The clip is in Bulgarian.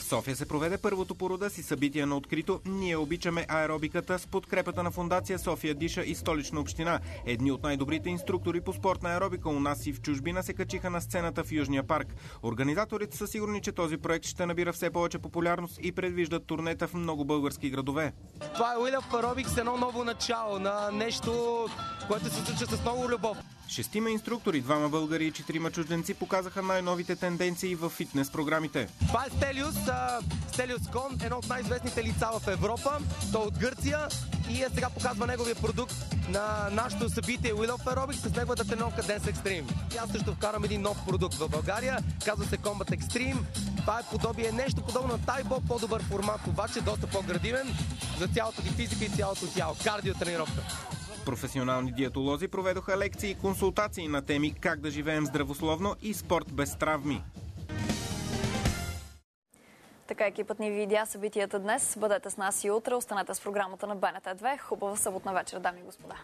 София се проведе първото по рода си събитие на открито "Ние обичаме аеробиката" с подкрепата на Фондация София диша и Столична община. Едни от най-добрите инструктори по спортна аеробика у нас и в чужбина се качиха на сцената в Южния парк. Организаторите са сигурни, че този проект ще набира все повече популярност и предвиждат турнета в много български градове. Това е Wheel of Aerobics, едно ново начало на нещо, което се случва с много любов. 6 инструктори, 2 българи и 4 чужденци показаха най-новите тенденции в фитнес програмите. Това е Стелиус Кон, едно от най-известните лица в Европа. Той е от Гърция и сега показва неговия продукт на нашето събитие Wheel of Aerobics с неговата тренировка Dance Extreme. Аз също вкарам един нов продукт в България, казва се Combat Extreme. Това е нещо подобно на Тайбо, по-добър формат, обаче доста по-градивен за цялата ти физика и цялото тяло. Кардио тренировка. Професионални диетолози проведоха лекции и консултации на теми как да живеем здравословно и спорт без травми. Така екипът ни видя събитията днес. Бъдете с нас и утре. Останете с програмата на БНТ 2. Хубава съботна вечер, дами и господа.